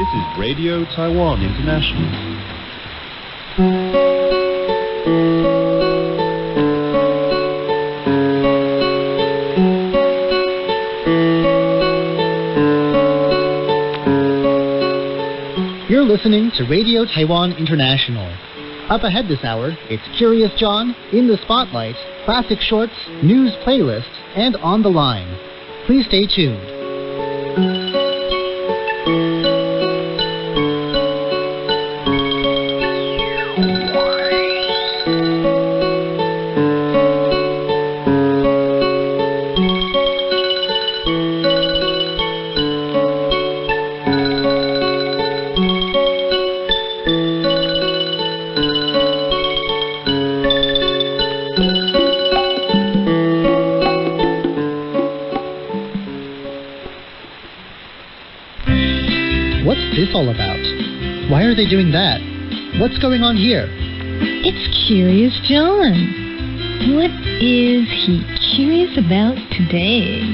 is Radio Taiwan International. You're listening to Radio Taiwan International. Up ahead this hour, it's Curious John, In the Spotlight, Classic Shorts, News Playlists, and On the Line. Please stay tuned. All about? Why are they doing that? What's going on here? It's Curious John. What is he curious about today?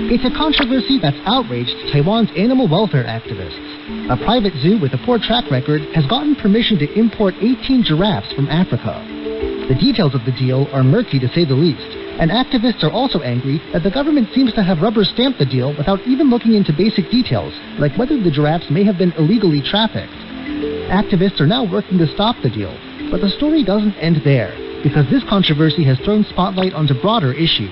It's a controversy that's outraged Taiwan's animal welfare activists. A private zoo with a poor track record has gotten permission to import 18 giraffes from Africa. The details of the deal are murky to say the least, and activists are also angry that the government seems to have rubber-stamped the deal without even looking into basic details, like whether the giraffes may have been illegally trafficked. Activists are now working to stop the deal, but the story doesn't end there, because this controversy has thrown spotlight onto broader issues.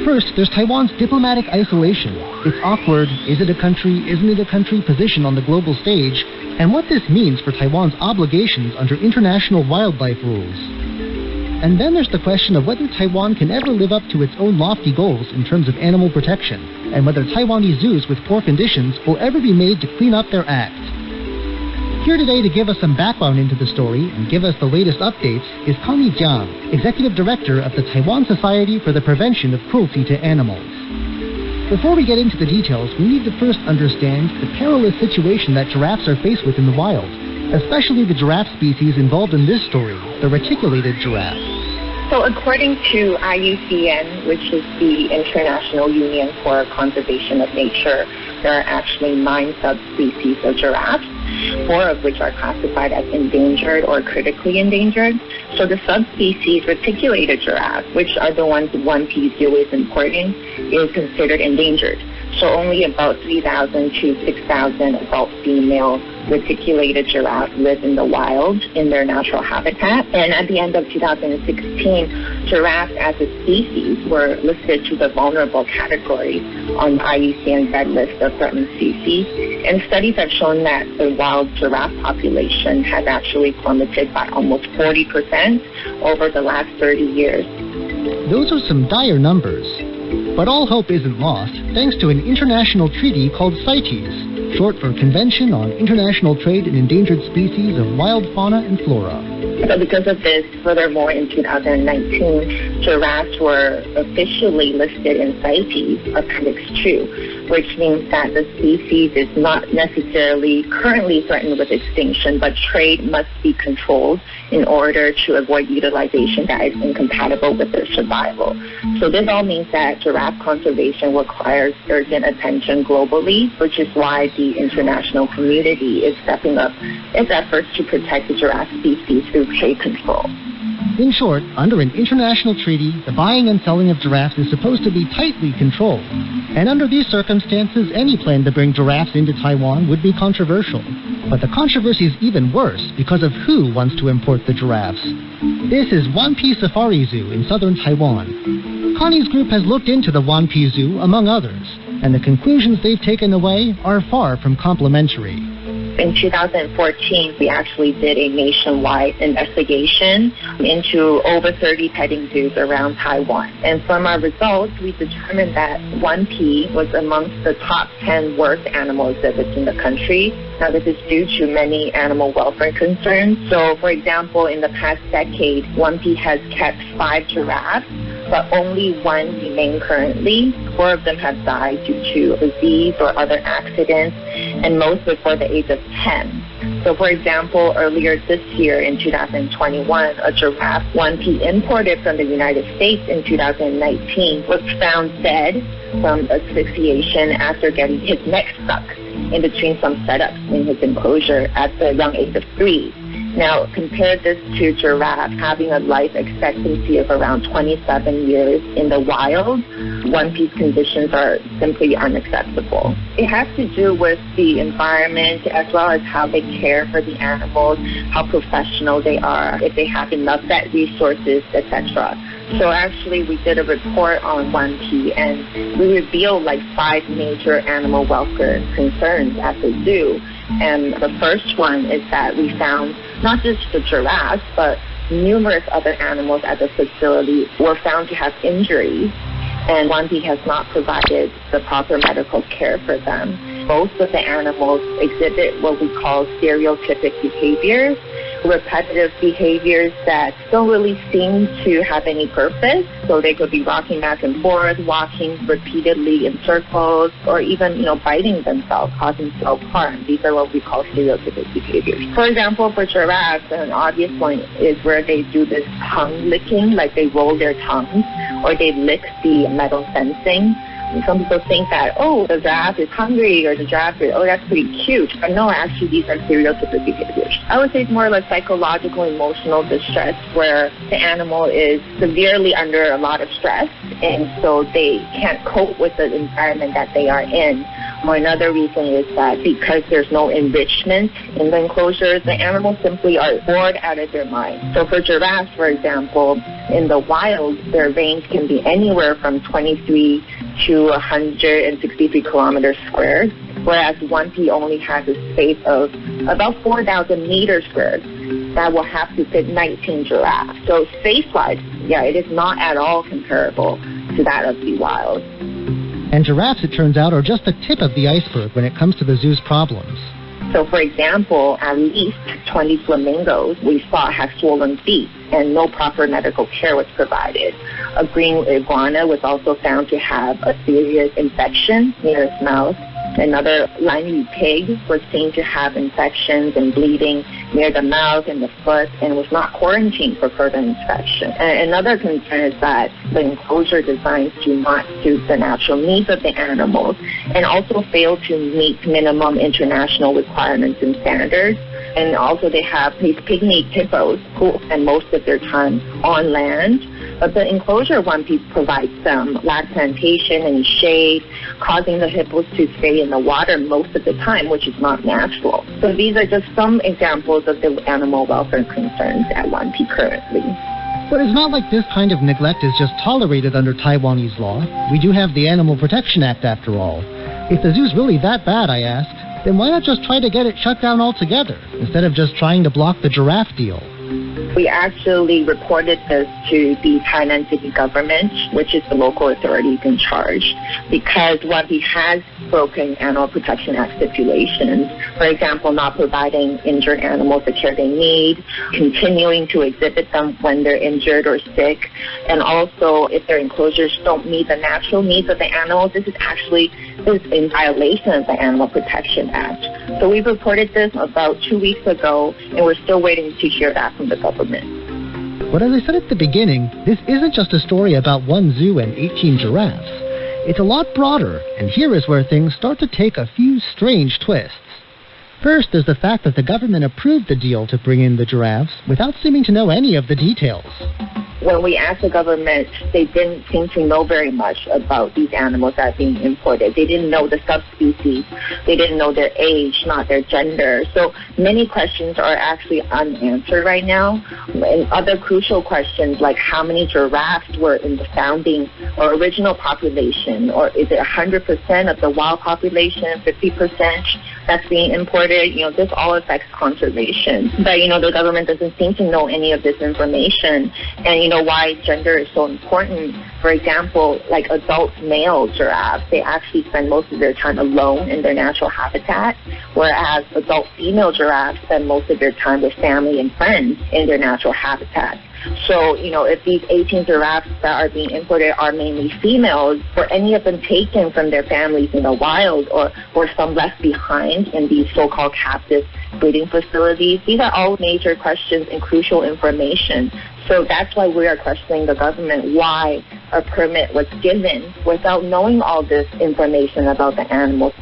First, there's Taiwan's diplomatic isolation, its awkward, is it a country, isn't it a country position on the global stage, and what this means for Taiwan's obligations under international wildlife rules. And then there's the question of whether Taiwan can ever live up to its own lofty goals in terms of animal protection, and whether Taiwanese zoos with poor conditions will ever be made to clean up their act. Here today to give us some background into the story and give us the latest updates is Connie Jiang, Executive Director of the Taiwan Society for the Prevention of Cruelty to Animals. Before we get into the details, we need to first understand the perilous situation that giraffes are faced with in the wild, especially the giraffe species involved in this story, the reticulated giraffe. So according to IUCN, which is the International Union for Conservation of Nature, there are actually 9 subspecies of giraffes, 4 of which are classified as endangered or critically endangered. So the subspecies reticulated giraffe, which are the ones 1P Zoo is importing, is considered endangered. So only about 3,000 to 6,000 adult female reticulated giraffes live in the wild in their natural habitat. And at the end of 2016, giraffes as a species were listed to the vulnerable category on the IUCN Red List of Threatened Species. And studies have shown that the wild giraffe population has actually plummeted by almost 40% over the last 30 years. Those are some dire numbers. But all hope isn't lost, thanks to an international treaty called CITES, short for Convention on International Trade in Endangered Species of Wild Fauna and Flora. So because of this, furthermore, in 2019, giraffes were officially listed in CITES Appendix 2, which means that the species is not necessarily currently threatened with extinction, but trade must be controlled in order to avoid utilization that is incompatible with their survival. So this all means that giraffe conservation requires urgent attention globally, which is why the international community is stepping up its efforts to protect the giraffe species through trade control. In short, under an international treaty, the buying and selling of giraffes is supposed to be tightly controlled. And under these circumstances, any plan to bring giraffes into Taiwan would be controversial. But the controversy is even worse because of who wants to import the giraffes. This is 1P Safari Zoo in southern Taiwan. Connie's group has looked into the 1P Zoo, among others, and the conclusions they've taken away are far from complimentary. In 2014, we actually did a nationwide investigation into over 30 petting zoos around Taiwan. And from our results, we determined that 1P was amongst the top 10 worst animal exhibits in the country. Now, this is due to many animal welfare concerns. So, for example, in the past decade, 1P has kept 5 giraffes, but only 1 remain currently. 4 of them have died due to disease or other accidents, and most before the age of 10. So, for example, earlier this year in 2021, a giraffe 1P imported from the United States in 2019 was found dead from asphyxiation after getting his neck stuck in between some setups in his enclosure at the young age of 3. Now, compare this to giraffe having a life expectancy of around 27 years in the wild. 1P's conditions are simply unacceptable. It has to do with the environment as well as how they care for the animals, how professional they are, if they have enough vet resources, etc. So actually, we did a report on 1P, and we revealed 5 major animal welfare concerns at the zoo. And the first one is that we found not just the giraffes, but numerous other animals at the facility were found to have injuries, and 1P has not provided the proper medical care for them. Most of the animals exhibit what we call stereotypic behaviors, repetitive behaviors that don't really seem to have any purpose. So they could be rocking back and forth, walking repeatedly in circles, or even, biting themselves, causing self-harm. These are what we call stereotypic behaviors. For example, for giraffes, an obvious one is where they do this tongue licking, like they roll their tongues, or they lick the metal fencing. Some people think that, the giraffe is hungry, or the giraffe is, that's pretty cute. But no, actually, these are stereotypic behaviors. I would say it's more like psychological, emotional distress, where the animal is severely under a lot of stress, and so they can't cope with the environment that they are in. Or another reason is that because there's no enrichment in the enclosures, the animals simply are bored out of their mind. So for giraffes, for example, in the wild, their range can be anywhere from 23 to 163 kilometers squared, whereas 1P only has a space of about 4,000 meters squared that will have to fit 19 giraffes. So space-wise, it is not at all comparable to that of the wild. And giraffes, it turns out, are just the tip of the iceberg when it comes to the zoo's problems. So, for example, at least 20 flamingos we saw have swollen feet, and no proper medical care was provided. A green iguana was also found to have a serious infection near its mouth. Another limey pig was seen to have infections and bleeding near the mouth and the foot, and was not quarantined for further inspection. And another concern is that the enclosure designs do not suit the natural needs of the animals, and also fail to meet minimum international requirements and standards. And also they have these pygmy hippos who spend most of their time on land. But the enclosure 1P provides them lactantation and shade, causing the hippos to stay in the water most of the time, which is not natural. So these are just some examples of the animal welfare concerns at 1P currently. But it's not like this kind of neglect is just tolerated under Taiwanese law. We do have the Animal Protection Act, after all. If the zoo's really that bad, I ask, then why not just try to get it shut down altogether, instead of just trying to block the giraffe deal? We actually reported this to the Tainan city government, which is the local authorities in charge, because 1P has broken Animal Protection Act stipulations. For example, not providing injured animals the care they need, continuing to exhibit them when they're injured or sick, and also if their enclosures don't meet the natural needs of the animals, this is in violation of the Animal Protection Act. So we reported this about 2 weeks ago, and we're still waiting to hear back from the government. But as I said at the beginning, this isn't just a story about one zoo and 18 giraffes. It's a lot broader, and here is where things start to take a few strange twists. First, there's the fact that the government approved the deal to bring in the giraffes without seeming to know any of the details. When we asked the government, they didn't seem to know very much about these animals that are being imported. They didn't know the subspecies. They didn't know their age, not their gender. So many questions are actually unanswered right now. And other crucial questions like how many giraffes were in the founding or original population, or is it 100% of the wild population, 50% that's being imported? This all affects conservation. But, the government doesn't seem to know any of this information. And, why gender is so important. For example, like adult male giraffes, they actually spend most of their time alone in their natural habitat, whereas adult female giraffes spend most of their time with family and friends in their natural habitat. So, if these 18 giraffes that are being imported are mainly females, were any of them taken from their families in the wild, or some left behind in these so-called captive breeding facilities? These are all major questions and crucial information. So that's why we are questioning the government why a permit was given without knowing all this information about the animals.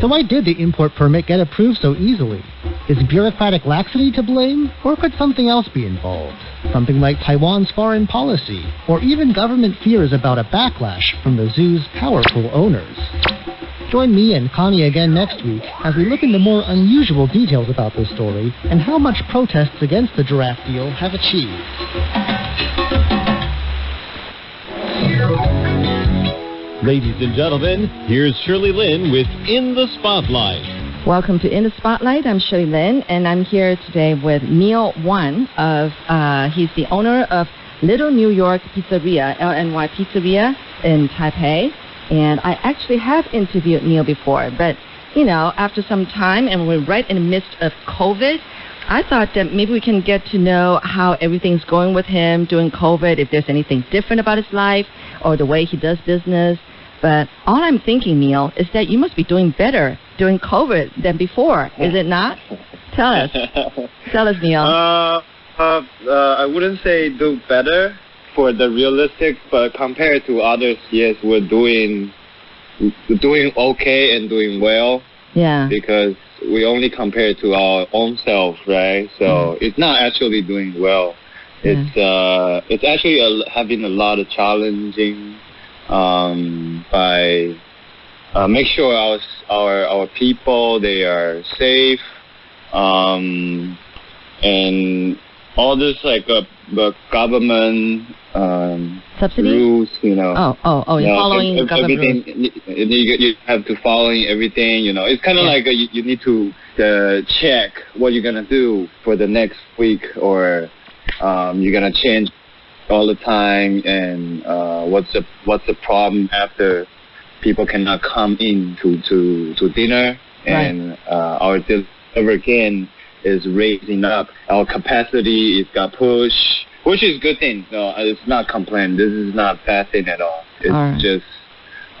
So why did the import permit get approved so easily? Is bureaucratic laxity to blame, or could something else be involved? Something like Taiwan's foreign policy, or even government fears about a backlash from the zoo's powerful owners. Join me and Connie again next week as we look into more unusual details about this story and how much protests against the giraffe deal have achieved. Ladies and gentlemen, here's Shirley Lin with In the Spotlight. Welcome to In the Spotlight. I'm Shirley Lin, and I'm here today with Neil Wan. He's the owner of Little New York Pizzeria, LNY Pizzeria in Taipei. And I actually have interviewed Neil before, but, after some time, and we're right in the midst of COVID, I thought that maybe we can get to know how everything's going with him during COVID, if there's anything different about his life or the way he does business. But all I'm thinking, Neil, is that you must be doing better during COVID than before, is it not? Tell us. Tell us, Neil. I wouldn't say do better for the realistic, but compared to others, yes, we're doing okay and doing well. Yeah. Because we only compare to our own self, right? So it's not actually doing well. It's actually having a lot of challenging by make sure our people, they are safe, and all this like the government subsidy rules, you're following the government rules. You have to follow everything, It's kind of like you need to check what you're gonna do for the next week, or you're gonna change all the time, and what's the problem after people cannot come in to dinner, and our delivery again is raising up. Our capacity is got pushed, which is good thing. No, it's not complaint. This is not bad thing at all. It's just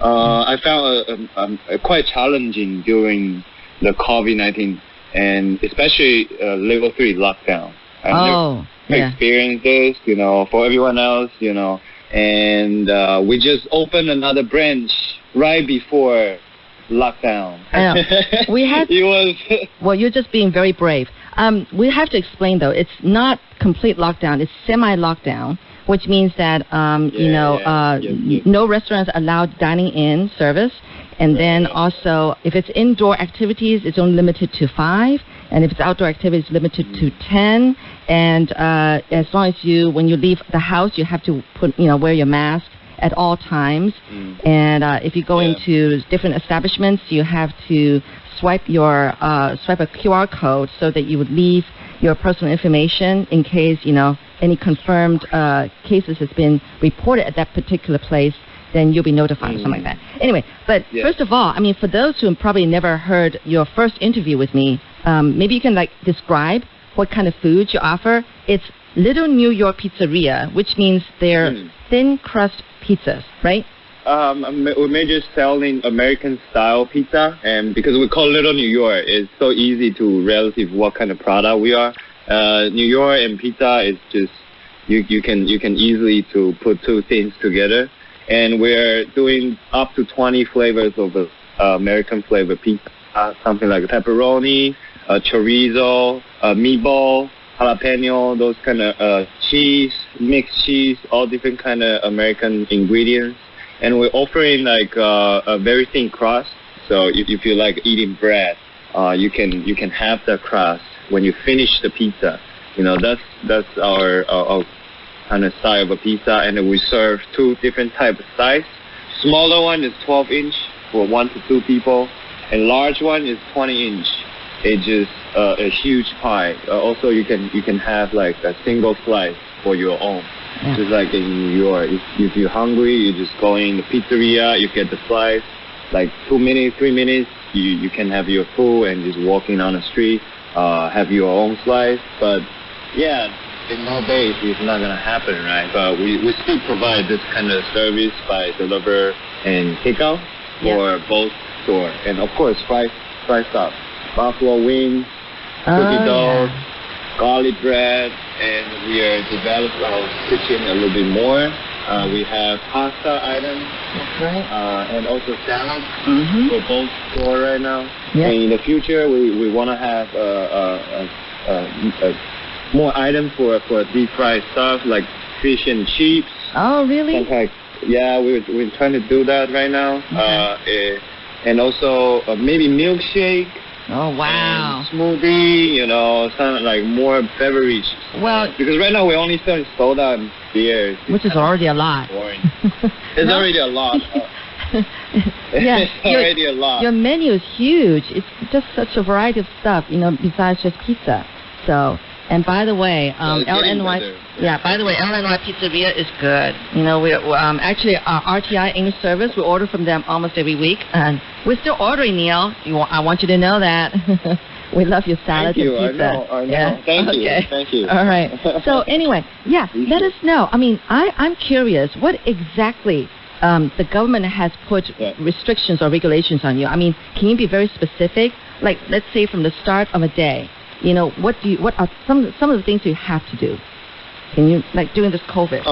I found quite challenging during the COVID-19, and especially level 3 lockdown. I've never experienced this, for everyone else, and we just opened another branch right before lockdown. I know. Well, you're just being very brave. We have to explain, though, it's not complete lockdown. It's semi-lockdown, which means that, no restaurants allowed dining in service. And then also, if it's indoor activities, it's only limited to 5. And if it's outdoor activities, limited to 10. And as long as when you leave the house, you have to wear your mask at all times. And if you go into different establishments, you have to swipe a QR code so that you would leave your personal information in case any confirmed cases has been reported at that particular place. Then you'll be notified or something like that. Anyway, but first of all, for those who probably never heard your first interview with me, maybe you can describe what kind of food you offer. It's Little New York Pizzeria, which means they're thin crust pizzas, right? We're mainly selling American style pizza, and because we call Little New York, it's so easy to relative what kind of product we are. New York and pizza is just you can easily to put two things together, and we're doing up to 20 flavors of American flavor pizza, something like pepperoni, chorizo, meatball, jalapeno, those kind of cheese, mixed cheese, all different kind of American ingredients. And we're offering a very thin crust. So if you like eating bread, you can have the crust when you finish the pizza. That's our kind of style of a pizza. And we serve two different types of size. Smaller one is 12-inch for 1 to 2 people, and large one is 20-inch. It's just a huge pie. Also, you can have a single slice for your own. Yeah. Just like in New York, if you're hungry, you just go in the pizzeria, you get the slice, 2 minutes, 3 minutes, you can have your food and just walking on the street, have your own slice. But yeah, in nowadays it's not gonna happen, right? But we still provide this kind of service by deliver and takeout for both store, and of course fried stuff, buffalo wings, cookie dough, garlic bread, and we are developing our kitchen a little bit more. We have pasta items, and also salad for both store right now. Yep. And in the future, we want to have more items for deep fried stuff like fish and chips. Oh, really? Yeah, we're trying to do that right now. And also maybe milkshake. Oh, wow. Smoothie, something like more beverage. Well, because right now we're only selling soda and beer. Which is already a lot. It's already a lot. Yeah, it's already a lot. Your menu is huge. It's just such a variety of stuff, besides just pizza. So, and by the way, LNY Pizzeria is good. We actually RTI English service. We order from them almost every week, and we're still ordering, Neil. I want you to know that. We love your salad and pizza. I know. Yeah? Thank you. All right. So anyway, let us know. I mean, I'm curious. What exactly the government has put restrictions or regulations on you? I mean, can you be very specific? Like, let's say from the start of a day. What are some of the things you have to do? Can you, like, during this COVID?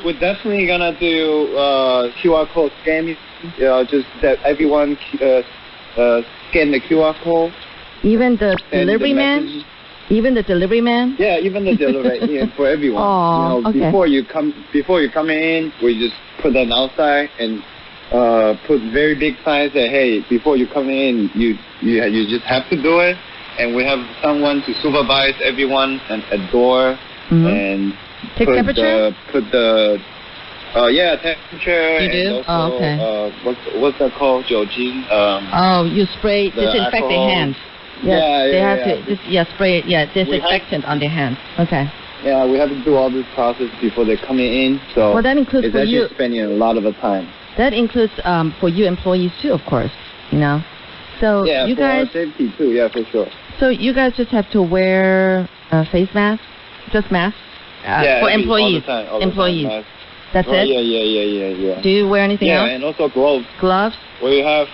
We're definitely gonna do QR code scanning. Just that everyone scan the QR code. Even the delivery man. Even the delivery man. Yeah, even the delivery for everyone. Oh, okay. Before you come in, we just put them outside and put very big signs that hey, before you come in, you just have to do it. And we have someone to supervise everyone at the door and take temperature. Temperature. You do? Also, okay. What's that called? Jiaojing. You spray disinfect their hands. They have to spray disinfectant on their hands. Okay. Yeah, we have to do all this process before they're coming in. So that includes it's for actually you spending a lot of the time. That includes for you employees too, of course. So you for guys our safety too. Yeah, for sure. So you guys just have to wear face masks, just masks for employees. All the time, That's it. Yeah. Do you wear anything else? Yeah, and also gloves. Gloves. We have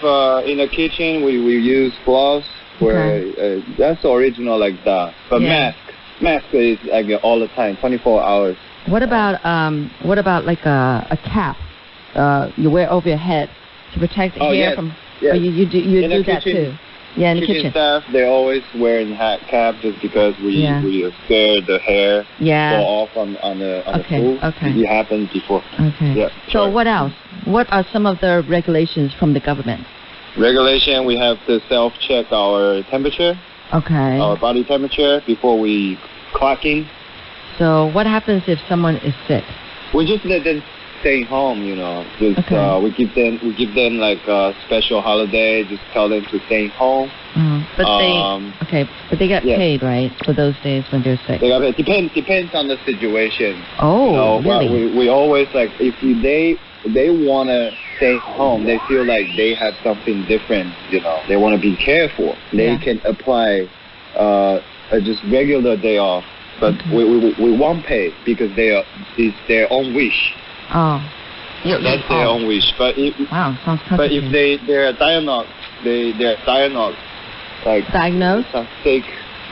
in the kitchen we use gloves. That's the original like that. But mask is like all the time, 24 hours. What about like a cap you wear over your head to protect the hair from? Yes. You do that too. Yeah, in the kitchen. Staff, they're always wearing hat cap just because we scare the hair fall off on the food. Okay. It happened before. Okay. Yeah. So what else? What are some of the regulations from the government? Regulation, we have to self-check our temperature. Okay. Our body temperature before we clock in. So what happens if someone is sick? We just let them stay home, Just we give them like a special holiday. Just tell them to stay home. But they get paid, right, for those days when they're sick. They got paid. Depends on the situation. Oh, really? We always like if they wanna stay home, they feel like they have something different. They want to be careful. They can apply just regular day off, but we won't pay because it's their own wish. Oh. That's their own wish. But if sounds complicated. But if they're diagnosed, like diagnosed? Sick.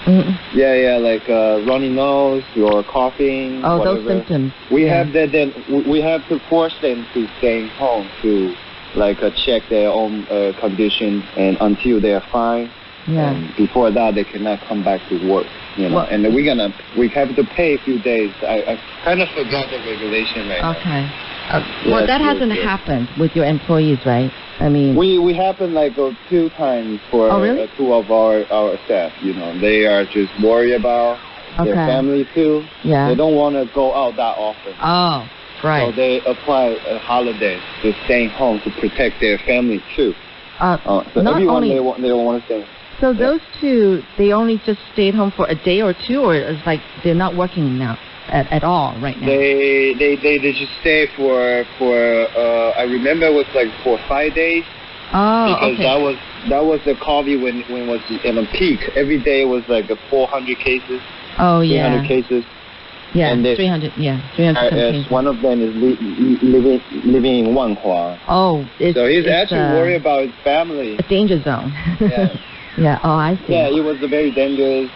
Like runny nose or coughing. Oh, whatever. those symptoms. We have that. Then we have to force them to stay home to check their own condition and until they're fine. Yeah. And before that, they cannot come back to work. Well, and we have to pay a few days. I kind of forgot the regulation right now. Okay. That hasn't happened with your employees, right? I mean, we happened like 2 times for 2 of our staff. They are just worried about their family too. Yeah. They don't want to go out that often. Oh, right. So they apply a holiday to staying home to protect their family too. So everyone they don't want to stay. So those 2, they only just stayed home for a day or 2, or it's like they're not working now at all right now? They just stay for I remember it was like for 5 days. Oh, because that was the COVID when it was in a peak. Every day was like 400 cases. Oh, 300 cases. Yeah, and 300. Yeah, 300 cases. One of them is living in Wanhua. Oh, so he's actually worried about his family. A danger zone. Yeah. Yeah. Oh, I see. Yeah, it was very dangerous.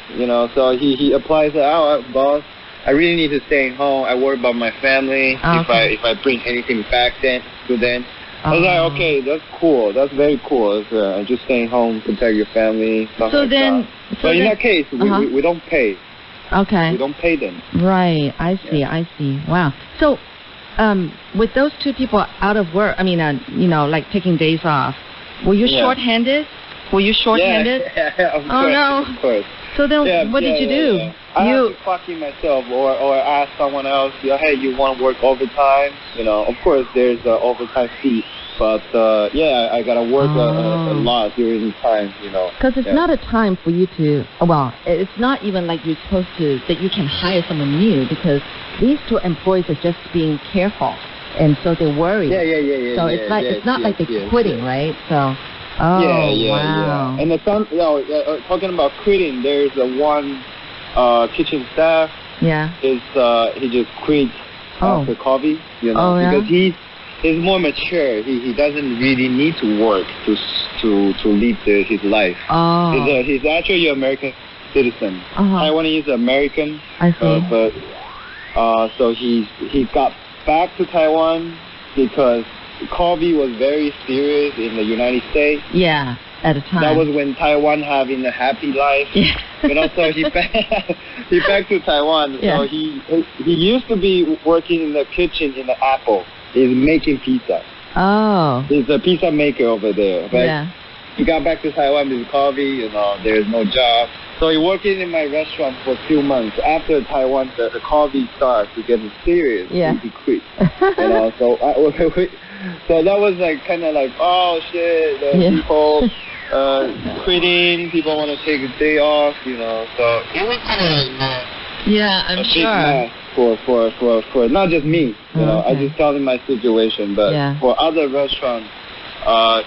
So he applies. Boss, I really need to stay home. I worry about my family. Okay. If I bring anything back to them. I was like, okay, that's cool. That's very cool. Just staying home, protect your family. Stuff so like then, that. But in that case, we don't pay. Okay. We don't pay them. Right. I see. Yeah. I see. Wow. So, with those two people out of work, like taking days off, were you short-handed? Were you short-handed? Yeah, of course. Oh no. Of course. So then, what did you do? Yeah. I have to clock in myself, or ask someone else. Hey, you want to work overtime? Of course, there's overtime fee. But I gotta work a lot during the time, Because it's not a time for you to. Well, it's not even like you're supposed to that you can hire someone new, because these two employees are just being careful, and so they're worried. Yeah. So it's not like they're quitting, right? So. Oh, wow. Yeah. And talking about quitting, there's one kitchen staff. Yeah. He just quit after COVID, because he's more mature. He doesn't really need to work to live his life. Oh. He's actually an American citizen. Taiwanese American. I see. So he got back to Taiwan because COVID was very serious in the United States. Yeah, at a time. That was when Taiwan having a happy life. Yeah. So he back to Taiwan. Yeah. So he used to be working in the kitchen in the Apple. He's making pizza. Oh. He's a pizza maker over there. But he got back to Taiwan with COVID. There's no job. So he working in my restaurant for a few months. After Taiwan, the COVID started to get serious. Yeah. He quit. So that was kind of like, oh shit, people quitting, people want to take a day off, so it was kind of I'm sure. For not just me, I just telling my situation, but for other restaurants,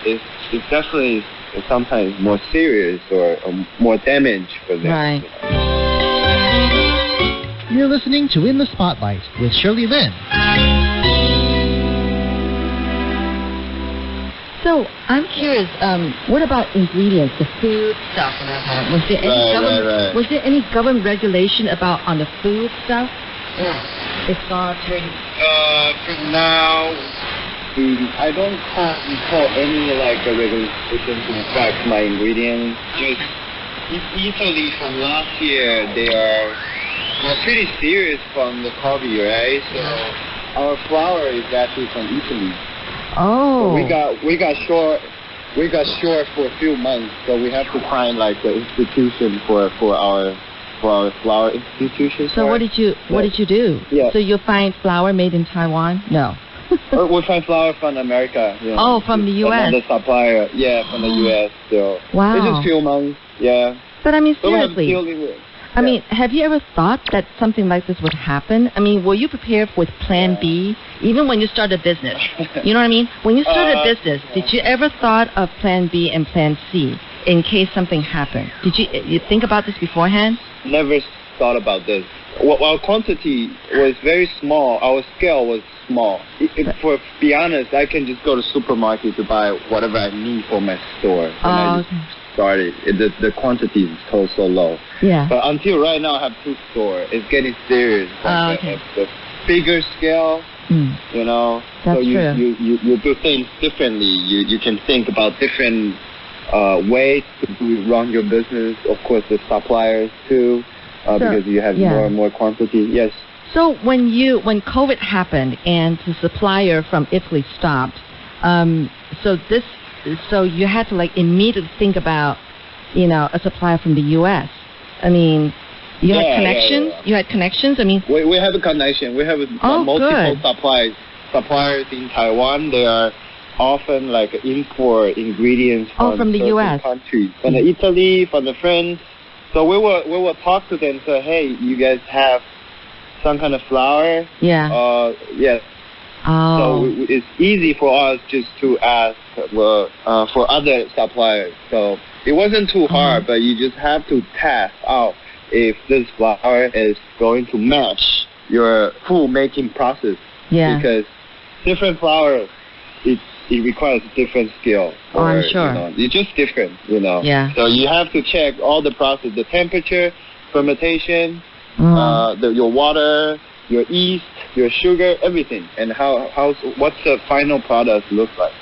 it's definitely sometimes more serious or more damage for them. Right. You're listening to In the Spotlight with Shirley Lin. So I'm curious. What about ingredients, the food stuff? Was there any Was there any government regulation on the food stuff? It's not very. For now, I don't recall any regulation to affect my ingredients. Just Italy from last year, they are pretty serious from the COVID, right? So our flour is actually from Italy. Oh. So we got short for a few months, so we have to find the institution for our flour institution. So what did you do? Yeah. So you find flour made in Taiwan? No. We find flour from America. From the U.S. Another supplier, from the U.S. So wow. It's just a few months, But seriously. Have you ever thought that something like this would happen? Were you prepared with Plan B, even when you started a business? You know what I mean? When you started a business, did you ever thought of Plan B and Plan C in case something happened? Did you think about this beforehand? Never thought about this. Well, our quantity was very small. Our scale was small. To be honest, I can just go to supermarket to buy whatever I need for my store. Started. The quantity is so low. Yeah. But until right now, I have 2 stores. It's getting serious. The bigger scale, That's so you do things differently. You can think about different ways to run your business. Of course, the suppliers too, because you have more and more quantity. Yes. So when COVID happened and the supplier from Italy stopped, so you had to immediately think about, a supplier from the U.S. You had connections. Yeah. You had connections. We have a connection. We have multiple suppliers in Taiwan. They are often import ingredients from the U.S. countries, from Italy, from the France. So we will talk to them. Say, hey, you guys have some kind of flour? Yeah. Yes. Oh. So it's easy for us just to ask for other suppliers. So it wasn't too hard, but you just have to test out if this flour is going to match your food making process. Yeah. Because different flour, it requires different skill. I'm sure. It's just different, Yeah. So you have to check all the process, the temperature, fermentation, your water, your yeast, your sugar, everything, and what's the final product look like.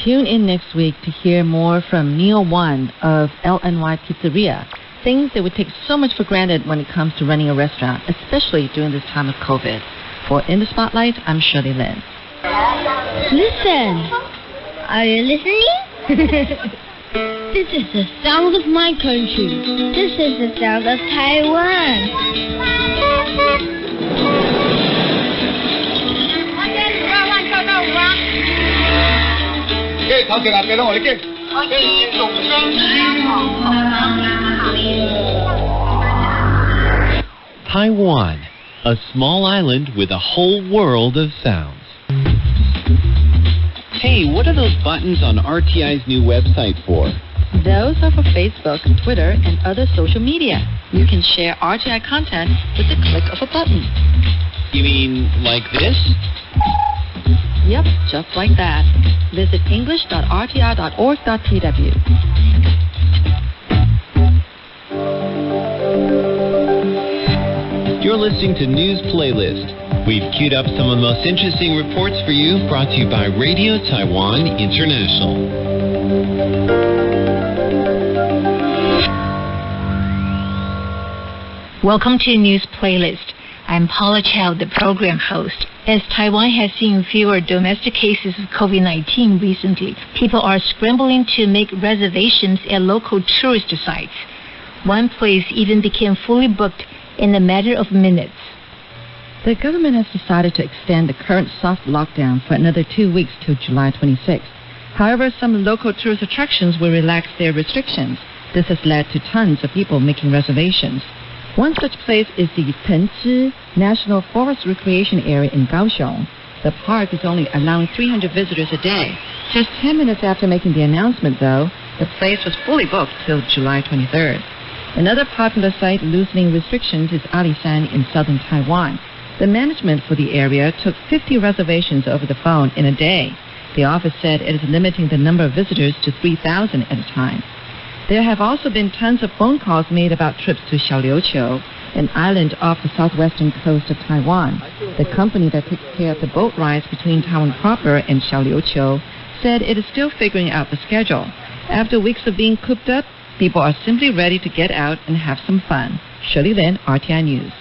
Tune in next week to hear more from Neil Wan of LNY Pizzeria. Things that we take so much for granted when it comes to running a restaurant, especially during this time of COVID. For In the Spotlight, I'm Shirley Lin. Listen! Are you listening? This is the sound of my country. This is the sound of Taiwan. Taiwan, a small island with a whole world of sounds. Hey, what are those buttons on RTI's new website for? Those are for Facebook, Twitter, and other social media. You can share RTI content with the click of a button. You mean like this? Yep, just like that. Visit english.rti.org.tw. You're listening to News Playlist. We've queued up some of the most interesting reports for you, brought to you by Radio Taiwan International. Welcome to News Playlist. I'm Paula Chow, the program host. As Taiwan has seen fewer domestic cases of COVID-19 recently, people are scrambling to make reservations at local tourist sites. One place even became fully booked in a matter of minutes. The government has decided to extend the current soft lockdown for another 2 weeks till July 26th. However, some local tourist attractions will relax their restrictions. This has led to tons of people making reservations. One such place is the Penzhi National Forest Recreation Area in Kaohsiung. The park is only allowing 300 visitors a day. Just 10 minutes after making the announcement, though, the place was fully booked till July 23rd. Another popular site loosening restrictions is Alishan in southern Taiwan. The management for the area took 50 reservations over the phone in a day. The office said it is limiting the number of visitors to 3,000 at a time. There have also been tons of phone calls made about trips to Xiaoliuqiu, an island off the southwestern coast of Taiwan. The company that takes care of the boat rides between Taiwan proper and Xiaoliuqiu said it is still figuring out the schedule. After weeks of being cooped up, people are simply ready to get out and have some fun. Shirley Lin, RTI News.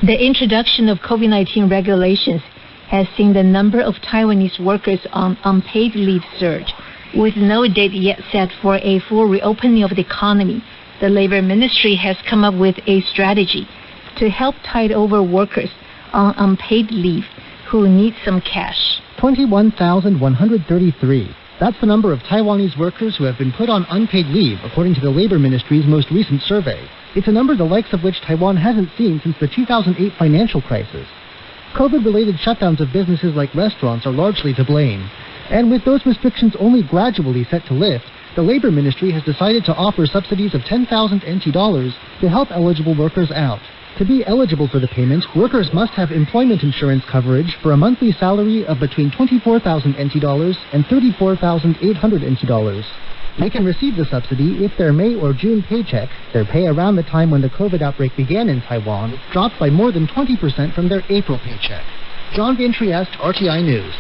The introduction of COVID-19 regulations has seen the number of Taiwanese workers on unpaid leave surge. With no date yet set for a full reopening of the economy, the Labor Ministry has come up with a strategy to help tide over workers on unpaid leave who need some cash. 21,133. That's the number of Taiwanese workers who have been put on unpaid leave, according to the Labor Ministry's most recent survey. It's a number the likes of which Taiwan hasn't seen since the 2008 financial crisis. COVID-related shutdowns of businesses like restaurants are largely to blame. And with those restrictions only gradually set to lift, the Labor Ministry has decided to offer subsidies of 10,000 NT dollars to help eligible workers out. To be eligible for the payment, workers must have employment insurance coverage for a monthly salary of between 24,000 NT dollars and 34,800 NT dollars. They can receive the subsidy if their May or June paycheck, their pay around the time when the COVID outbreak began in Taiwan, dropped by more than 20% from their April paycheck. John Van Trieste, RTI News.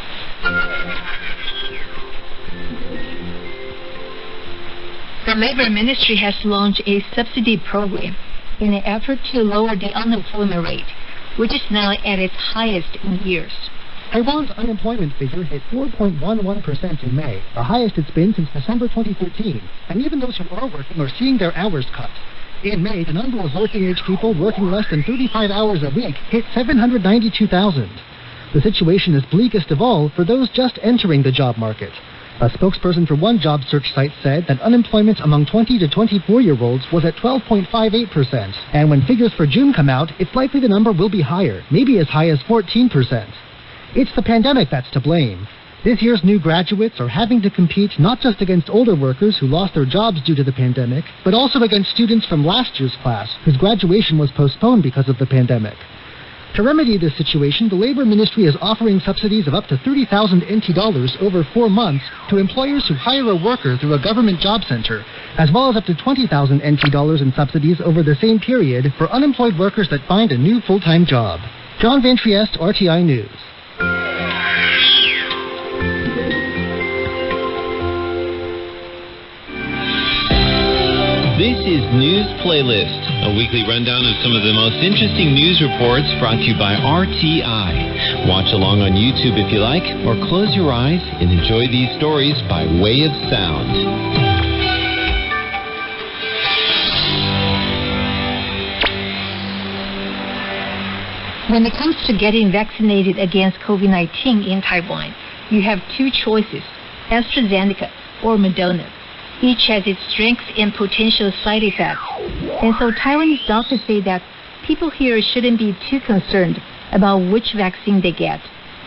The Labor Ministry has launched a subsidy program in an effort to lower the unemployment rate, which is now at its highest in years. Taiwan's unemployment figure hit 4.11% in May, the highest it's been since December 2013, and even those who are working are seeing their hours cut. In May, the number of working-age people working less than 35 hours a week hit 792,000. The situation is bleakest of all for those just entering the job market. A spokesperson for one job search site said that unemployment among 20 to 24-year-olds was at 12.58%, and when figures for June come out, it's likely the number will be higher, maybe as high as 14%. It's the pandemic that's to blame. This year's new graduates are having to compete not just against older workers who lost their jobs due to the pandemic, but also against students from last year's class whose graduation was postponed because of the pandemic. To remedy this situation, the Labor Ministry is offering subsidies of up to 30,000 NT dollars over 4 months to employers who hire a worker through a government job center, as well as up to 20,000 NT dollars in subsidies over the same period for unemployed workers that find a new full-time job. John Van Trieste, RTI News. This is News Playlist, a weekly rundown of some of the most interesting news reports brought to you by RTI. Watch along on YouTube if you like, or close your eyes and enjoy these stories by way of sound. When it comes to getting vaccinated against COVID-19 in Taiwan, you have two choices, AstraZeneca or Moderna. Each has its strengths and potential side effects. And so Taiwanese doctors say that people here shouldn't be too concerned about which vaccine they get.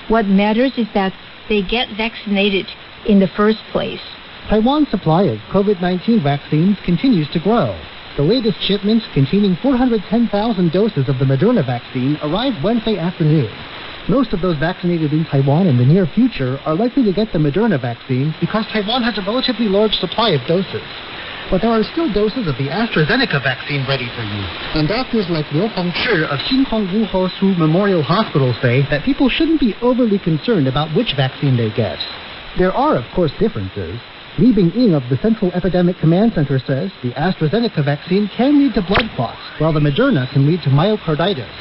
What matters is that they get vaccinated in the first place. Taiwan's supply of COVID-19 vaccines continues to grow. The latest shipments containing 410,000 doses of the Moderna vaccine arrived Wednesday afternoon. Most of those vaccinated in Taiwan in the near future are likely to get the Moderna vaccine because Taiwan has a relatively large supply of doses. But there are still doses of the AstraZeneca vaccine ready for you. And doctors like Liu Hongchi of Xinhong Wuhou Su Memorial Hospital say that people shouldn't be overly concerned about which vaccine they get. There are, of course, differences. Li Bingying of the Central Epidemic Command Center says the AstraZeneca vaccine can lead to blood clots, while the Moderna can lead to myocarditis.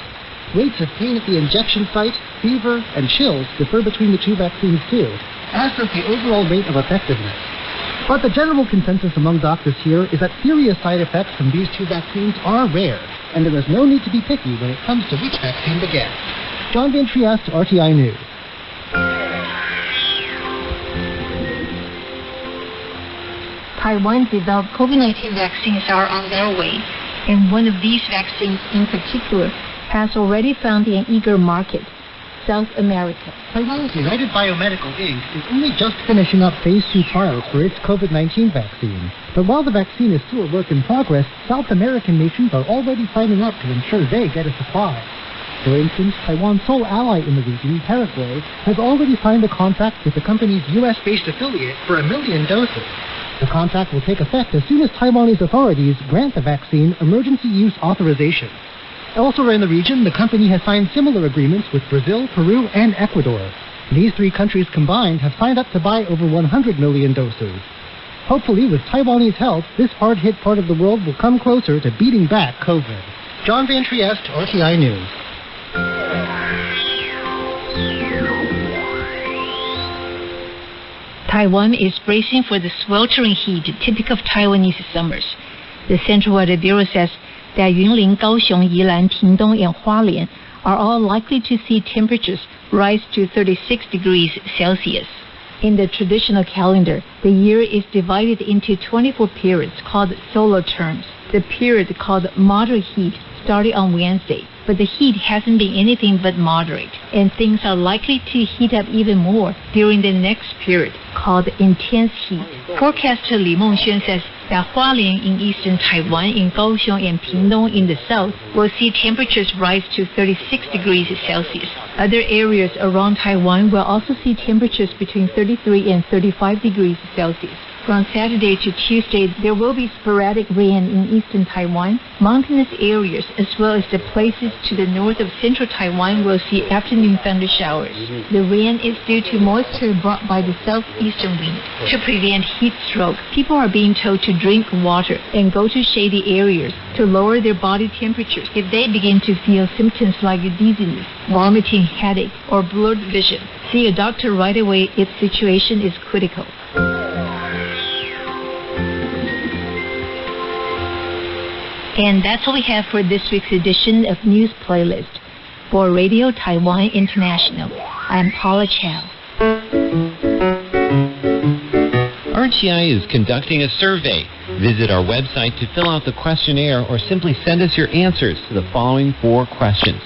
Rates of pain at the injection site, fever, and chills differ between the two vaccines too, as does the overall rate of effectiveness. But the general consensus among doctors here is that serious side effects from these two vaccines are rare, and there is no need to be picky when it comes to which vaccine to get. John Van Trieste, RTI News. Taiwan-developed COVID-19 vaccines are on their way, and one of these vaccines in particular has already found an eager market, South America. Taiwan's United Biomedical Inc. is only just finishing up Phase 2 trials for its COVID-19 vaccine. But while the vaccine is still a work in progress, South American nations are already signing up to ensure they get a supply. For instance, Taiwan's sole ally in the region, Paraguay, has already signed a contract with the company's U.S.-based affiliate for 1 million doses. The contract will take effect as soon as Taiwanese authorities grant the vaccine emergency use authorization. Elsewhere in the region, the company has signed similar agreements with Brazil, Peru, and Ecuador. These three countries combined have signed up to buy over 100 million doses. Hopefully, with Taiwanese help, this hard-hit part of the world will come closer to beating back COVID. John Van Trieste, RTI News. Taiwan is bracing for the sweltering heat typical of Taiwanese summers. The Central Weather Bureau says that Yunlin, Kaohsiung, Yilan, Pingtung, and Hualien are all likely to see temperatures rise to 36 degrees Celsius. In the traditional calendar, the year is divided into 24 periods called solar terms. The period called moderate heat started on Wednesday, but the heat hasn't been anything but moderate, and things are likely to heat up even more during the next period, called intense heat. Forecaster Li Mengxuan says that Hualien in eastern Taiwan, in Kaohsiung and Pingtung in the south, will see temperatures rise to 36 degrees Celsius. Other areas around Taiwan will also see temperatures between 33 and 35 degrees Celsius. From Saturday to Tuesday, there will be sporadic rain in eastern Taiwan. Mountainous areas, as well as the places to the north of central Taiwan, will see afternoon thunder showers. The rain is due to moisture brought by the southeastern wind. To prevent heat stroke, people are being told to drink water and go to shady areas to lower their body temperatures if they begin to feel symptoms like dizziness, vomiting, headache, or blurred vision. See a doctor right away if the situation is critical. And that's all we have for this week's edition of News Playlist. For Radio Taiwan International, I'm Paula Chow. RTI is conducting a survey. Visit our website to fill out the questionnaire or simply send us your answers to the following 4 questions.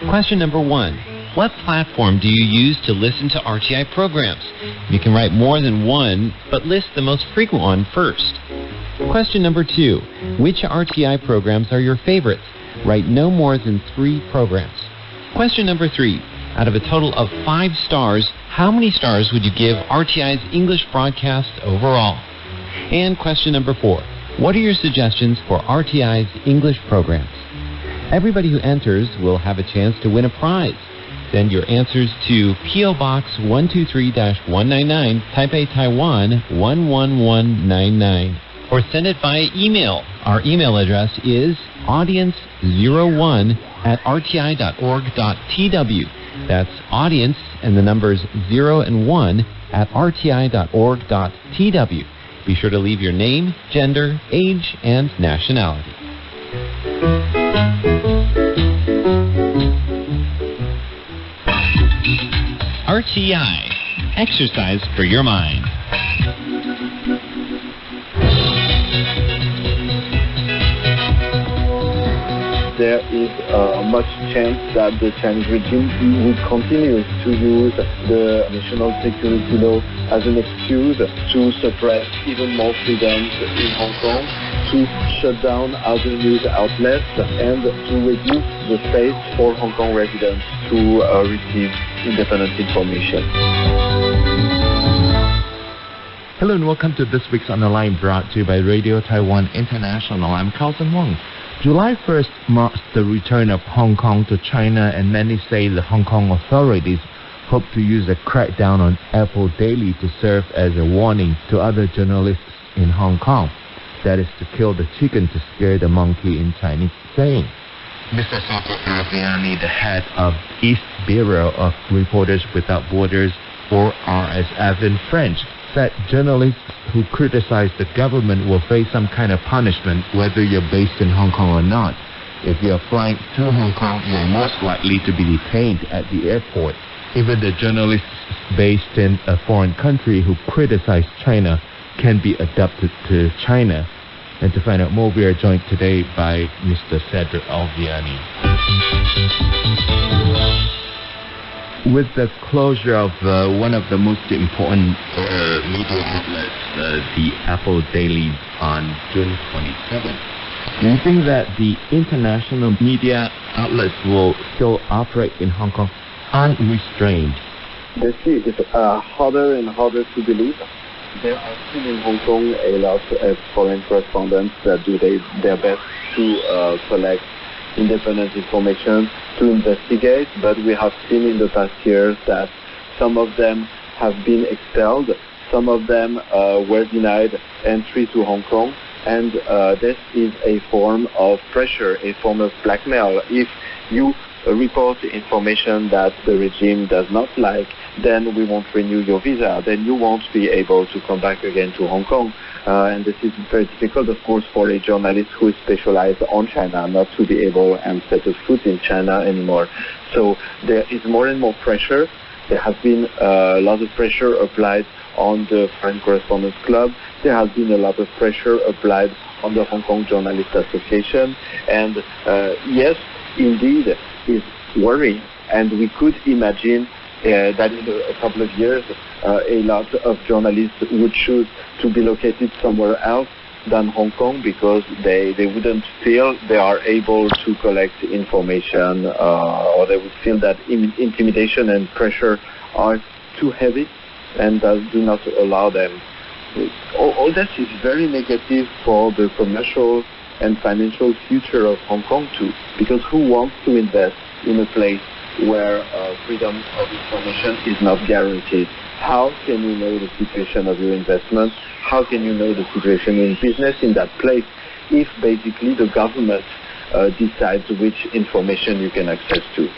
Question number 1. What platform do you use to listen to RTI programs? You can write more than one, but list the most frequent one first. Question number 2. Which RTI programs are your favorites? Write no more than 3 programs. Question number 3. Out of a total of 5 stars, how many stars would you give RTI's English broadcast overall? And question number 4. What are your suggestions for RTI's English programs? Everybody who enters will have a chance to win a prize. Send your answers to P.O. Box 123-199, Taipei, Taiwan 11199. Or send it via email. Our email address is audience01@rti.org.tw. That's audience and the numbers 0 and 1 at rti.org.tw. Be sure to leave your name, gender, age, and nationality. RTI, exercise for your mind. There is much chance that the Chinese regime will continue to use the national security law as an excuse to suppress even more freedoms in Hong Kong, to shut down other news outlets, and to reduce the space for Hong Kong residents to receive independent information. Hello and welcome to this week's On the Line, brought to you by Radio Taiwan International. I'm Carlson Wong. July 1st marks the return of Hong Kong to China, and many say the Hong Kong authorities hope to use a crackdown on Apple Daily to serve as a warning to other journalists in Hong Kong. That is to kill the chicken to scare the monkey in Chinese saying. Mr. Aficionado, the head of East Bureau of Reporters Without Borders, or RSF in French, said journalists who criticize the government will face some kind of punishment whether you're based in Hong Kong or not. If you're flying to Hong Kong, you're most likely to be detained at the airport. Even the journalists based in a foreign country who criticize China can be adopted to China. And to find out more, we are joined today by Mr. Cedric Alviani. With the closure of one of the most important media outlets, the Apple Daily, on June 27th, do you think that the international media outlets will still operate in Hong Kong unrestrained? This is harder and harder to believe. There are still in Hong Kong a lot of foreign correspondents that do their best to collect independent information, to investigate, but we have seen in the past years that some of them have been expelled, some of them were denied entry to Hong Kong, and this is a form of pressure, a form of blackmail. If you report information that the regime does not like, then we won't renew your visa, then you won't be able to come back again to Hong Kong. And this is very difficult, of course, for a journalist who is specialized on China not to be able and set a foot in China anymore. So there is more and more pressure. There has been a lot of pressure applied on the Foreign Correspondents Club. There has been a lot of pressure applied on the Hong Kong Journalists Association. And yes, indeed, is worrying. And we could imagine that in a couple of years, a lot of journalists would choose to be located somewhere else than Hong Kong because they wouldn't feel they are able to collect information, or they would feel that intimidation and pressure are too heavy and do not allow them. All that is very negative for the commercial and financial future of Hong Kong too, because who wants to invest in a place where freedom of information is not guaranteed? How can you know the situation of your investment? How can you know the situation in business in that place if basically the government decides which information you can access to?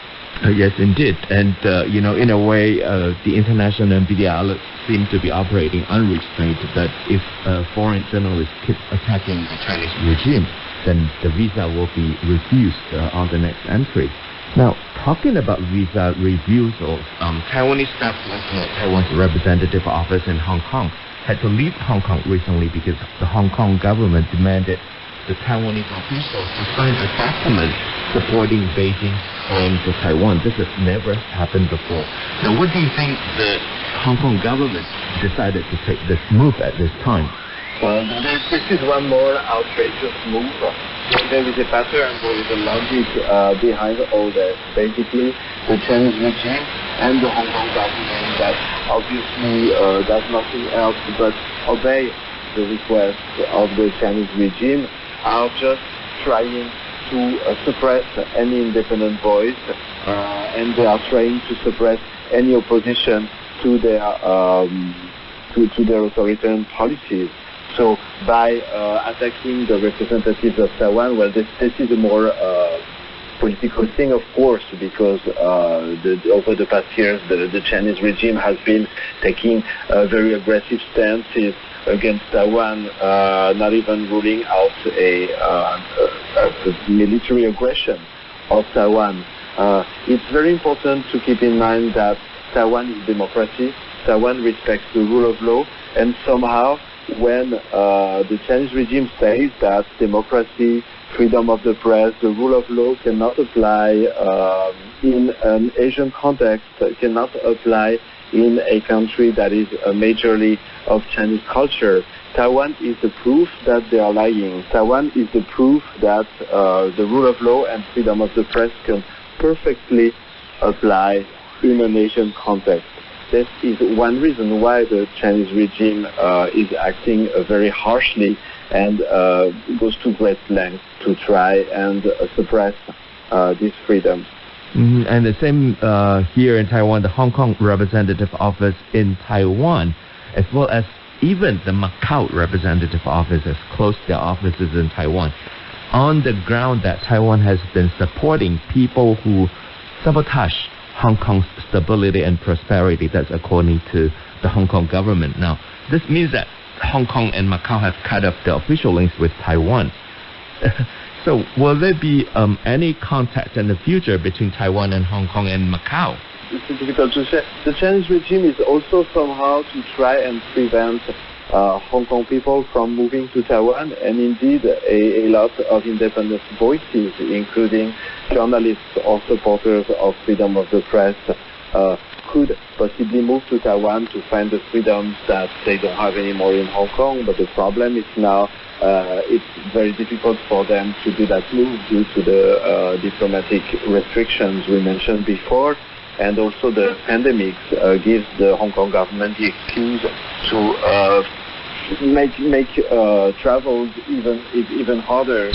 Yes, indeed. And, in a way, the international media outlets seem to be operating unrestrained, that if foreign journalists keep attacking the Chinese regime, then the visa will be refused on the next entry. Now, talking about visa reviews, Taiwanese staff working at Taiwan's representative office in Hong Kong had to leave Hong Kong recently because the Hong Kong government demanded the Taiwanese officials to sign a document supporting Beijing claim to Taiwan. This has never happened before. Now, what do you think the Hong Kong government decided to take this move at this time? Well, this is one more outrageous move. There is a pattern, there is a logic behind all that. Basically, the Chinese regime and the Hong Kong government that obviously does nothing else but obey the request of the Chinese regime are just trying to suppress any independent voice, and they are trying to suppress any opposition to their authoritarian policies. So by attacking the representatives of Taiwan, well, this is a more political thing, of course, because over the past years, the Chinese regime has been taking very aggressive stances against Taiwan, not even ruling out a military aggression of Taiwan. It's very important to keep in mind that Taiwan is democracy. Taiwan respects the rule of law, and somehow when the Chinese regime says that democracy, freedom of the press, the rule of law cannot apply in an Asian context, cannot apply in a country that is majorly of Chinese culture, Taiwan is the proof that they are lying. Taiwan is the proof that the rule of law and freedom of the press can perfectly apply in an Asian context. This is one reason why the Chinese regime is acting very harshly and goes to great lengths to try and suppress this freedom. And the same here in Taiwan, the Hong Kong representative office in Taiwan, as well as even the Macau representative office, has closed their offices in Taiwan on the ground that Taiwan has been supporting people who sabotage Hong Kong's stability and prosperity. That's according to the Hong Kong government. Now, this means that Hong Kong and Macau have cut off the official links with Taiwan. So will there be any contact in the future between Taiwan and Hong Kong and Macau? It's difficult to say. The Chinese regime is also somehow to try and prevent Hong Kong people from moving to Taiwan, and indeed a lot of independent voices, including journalists or supporters of freedom of the press, could possibly move to Taiwan to find the freedoms that they don't have anymore in Hong Kong. But the problem is now it's very difficult for them to do that move due to the diplomatic restrictions we mentioned before. And also the pandemic gives the Hong Kong government the excuse to make travels even harder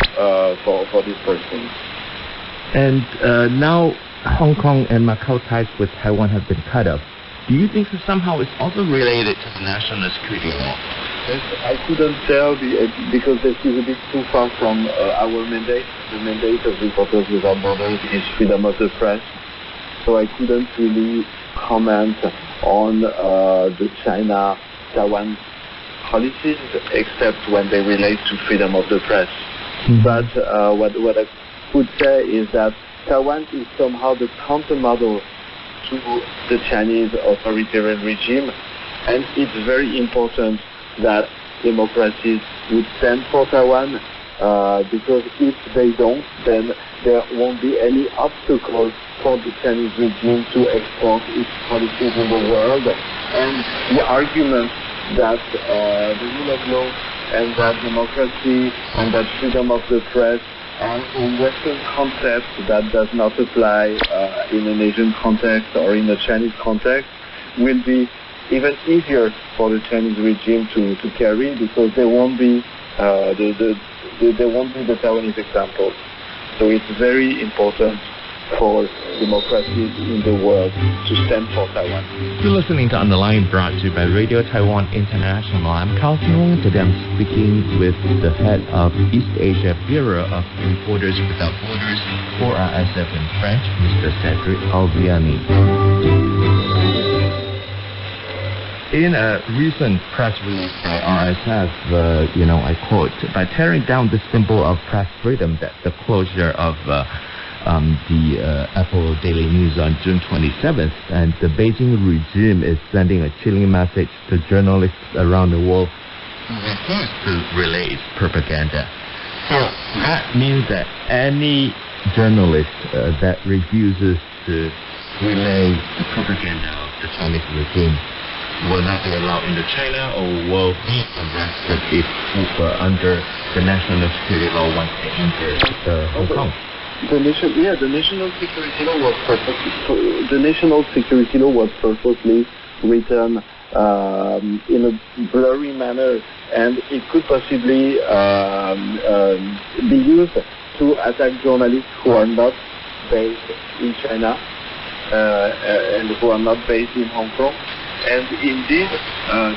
for these persons. And now Hong Kong and Macau ties with Taiwan have been cut off. Do you think that somehow it's also related to the national security law? I couldn't tell because this is a bit too far from our mandate. The mandate of Reporters Without Borders is freedom of the press. So I couldn't really comment on the China-Taiwan policies except when they relate to freedom of the press. Mm-hmm. But what I could say is that Taiwan is somehow the countermodel to the Chinese authoritarian regime, and it's very important that democracies would stand for Taiwan, because if they don't, then there won't be any obstacle for the Chinese regime to export its policies in the world. And the argument that the rule of law and that democracy and that freedom of the press are a Western concept that does not apply in an Asian context or in a Chinese context will be even easier for the Chinese regime to carry, because there won't be the Taiwanese example. So it's very important for democracies in the world to stand for Taiwan. You're listening to On the Line, brought to you by Radio Taiwan International. I'm Carlson Wong. Today I'm speaking with the head of East Asia Bureau of Reporters Without Borders, or RSF in French, Mr. Cedric Alviani. In a recent press release by RSF, I quote, by tearing down the symbol of press freedom, that the closure of the Apple Daily News on June 27th, and the Beijing regime is sending a chilling message to journalists around the world who refuse to relay its propaganda. So that means that any journalist that refuses to relay the propaganda of the Chinese regime will not be allowed into China or will be arrested if under the national security law once they enter Hong Kong. The national security law was purposely written in a blurry manner, and it could possibly be used to attack journalists who are not based in China and who are not based in Hong Kong. And indeed,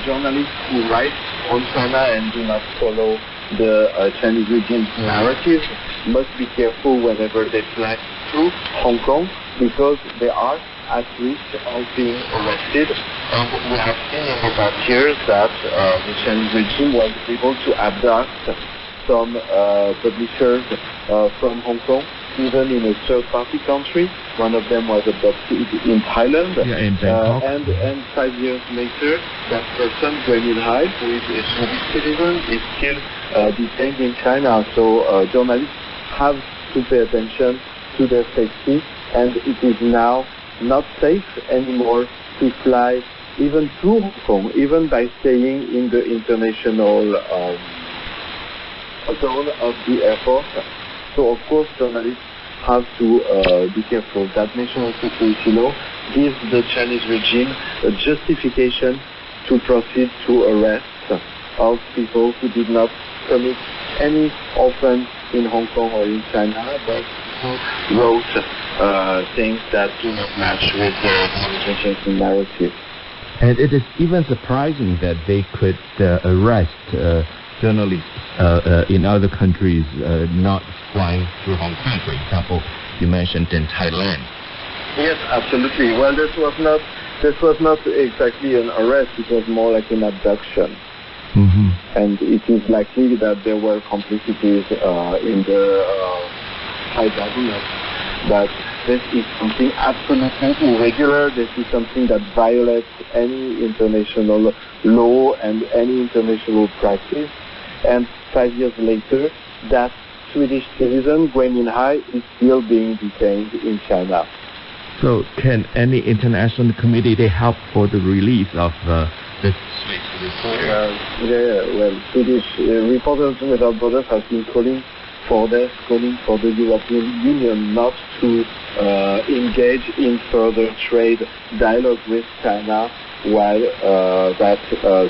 journalists who write on China and do not follow the Chinese regime's narrative must be careful whenever they fly through Hong Kong, because they are at risk of being arrested. We have seen in the past years that the Chinese regime was able to abduct some publishers from Hong Kong, even in a third-party country. One of them was abducted in Thailand. In Bangkok. And 5 years later, that person, Gui Minhai, who is a Swedish citizen, is still detained in China. So journalists have to pay attention to their safety, and it is now not safe anymore to fly even through Hong Kong, even by staying in the international zone of the airport. So of course journalists have to be careful. That national security law gives the Chinese regime a justification to proceed to arrest of people who did not commit any offense in Hong Kong or in China, but who wrote things that do not match with the Chinese regime's narrative. And it is even surprising that they could arrest journalists in other countries not flying through Hong Kong, for example. You mentioned in Thailand. Yes, absolutely. Well, this was not exactly an arrest. It was more like an abduction. Mm-hmm. And it is likely that there were complicities in the Thai government. But this is something absolutely irregular. This is something that violates any international law and any international practice. And 5 years later, that Swedish citizen, Gui Minhai, is still being detained in China. So can any international community help for the release of this Swedish reporter? Swedish Reporters Without Borders has been calling for the European Union not to engage in further trade dialogue with China while that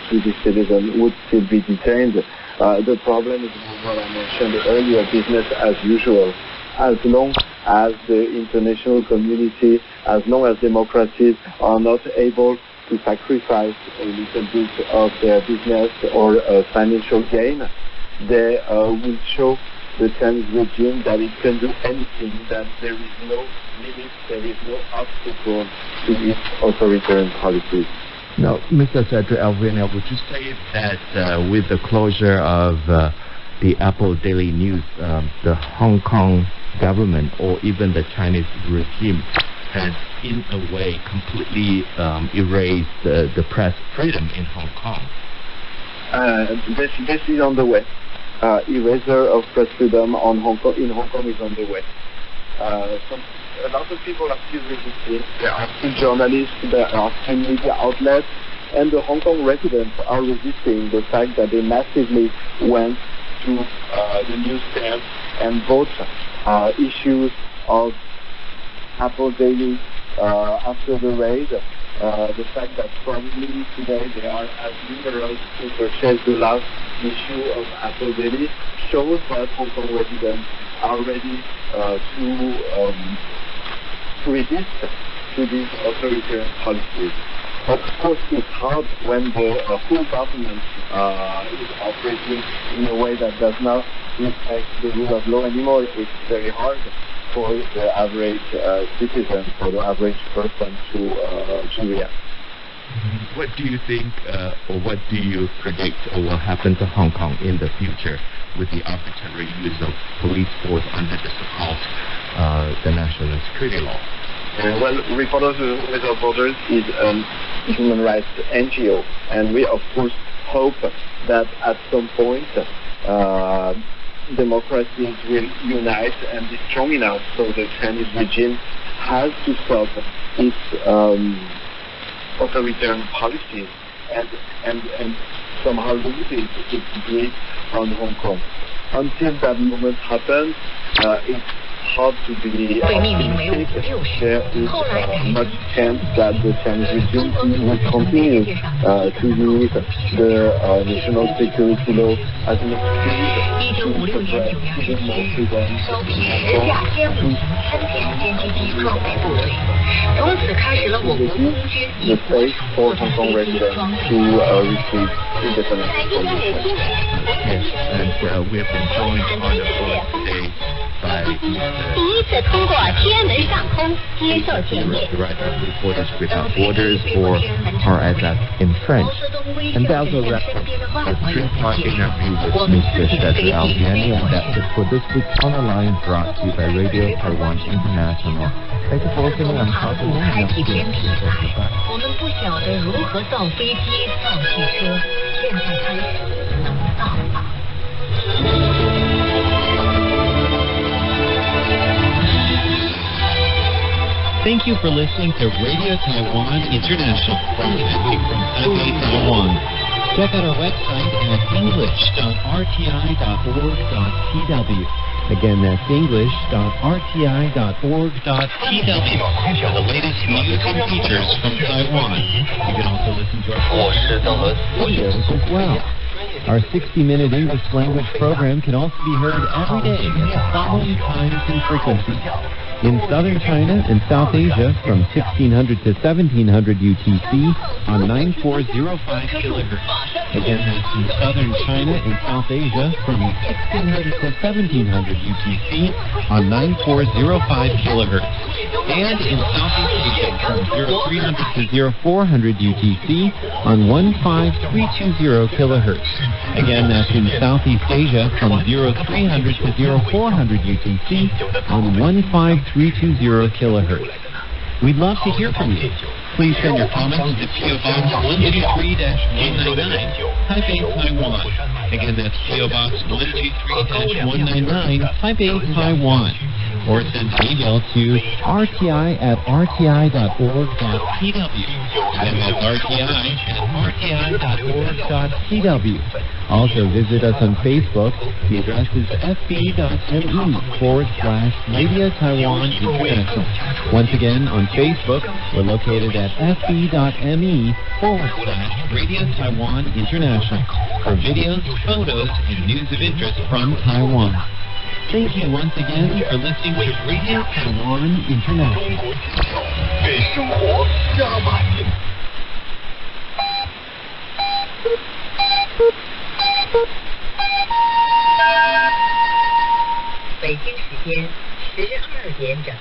Swedish citizen would still be detained. The problem is what I mentioned earlier, business as usual. As long as the international community, as long as democracies are not able to sacrifice a little bit of their business or financial gain, they will show the Chinese regime that it can do anything, that there is no limit, there is no obstacle to its authoritarian policies. Now, Mr. Cedric Alvina, would you say that with the closure of the Apple Daily News, the Hong Kong government or even the Chinese regime has in a way completely erased the press freedom in Hong Kong? This is on the way. Erasure of press freedom in Hong Kong is on the way. A lot of people are still resisting. There are still journalists, there are still media outlets, and the Hong Kong residents are resisting the fact that they massively went to the newsstands and bought issues of Apple Daily after the raid. The fact that probably today they are as numerous to purchase the last issue of Apple Daily shows that Hong Kong residents are ready to resist to these authoritarian policies. Of course, it's hard when the full government is operating in a way that does not respect the rule of law anymore. It's very hard for the average citizen, for the average person to react. What do you think, or what do you predict will happen to Hong Kong in the future with the arbitrary use of police force under the so-called the national security law? Well, Reporters Without Borders is a human rights NGO, and we of course hope that at some point democracies will unite and be strong enough, so the Chinese regime has to stop its authoritarian policies and somehow lose its grip on Hong Kong. Until that moment happens, it's hard to be optimistic. There is much chance that the Chinese regime will continue to use the national security law as an excuse to suppress even more freedom. The space for Hong Kong residents to receive independence. Yes, and we have been joined on the phone today by Director of Reporters Without Borders, or RSF in French. And that was a reference of three-part interview with Mr. Cedric Alviani, and that's it for this week's On the Line, brought to you by Radio Taiwan International. Thank you for listening. I'm Carson Wong. Thank you for listening to Radio Taiwan International, broadcasting from Taipei, Taiwan. Check out our website at english.rti.org.tw. Again, that's english.rti.org.tw for the latest news and features from Taiwan. You can also listen to our videos as well. Our 60-minute English language program can also be heard every day at the following times and frequencies. In southern China and South Asia from 1600 to 1700 UTC on 9405 kHz. Again, that's in southern China and South Asia from 1600 to 1700 UTC on 9405 kHz. And in Southeast Asia from 0300 to 0400 UTC on 15320 kHz. Again, that's in Southeast Asia from 0300 to 0400 UTC on 15320 kHz. We'd love to hear from you. Please send your comments to P.O. Box 123-199, Taipei, Taiwan. Again, that's P.O. Box 123-199, Taipei, Taiwan. Or send an email to rti@rti.org.tw. Again, that's rti@rti.org.tw. Also, visit us on Facebook. The address is fb.me/Radio Taiwan International. Once again, on Facebook, we're located at fb.me/Radio Taiwan International for videos, photos, and news of interest from Taiwan. Thank you once again for listening to Radio Taiwan International. 给生活加满。北京时间12点整。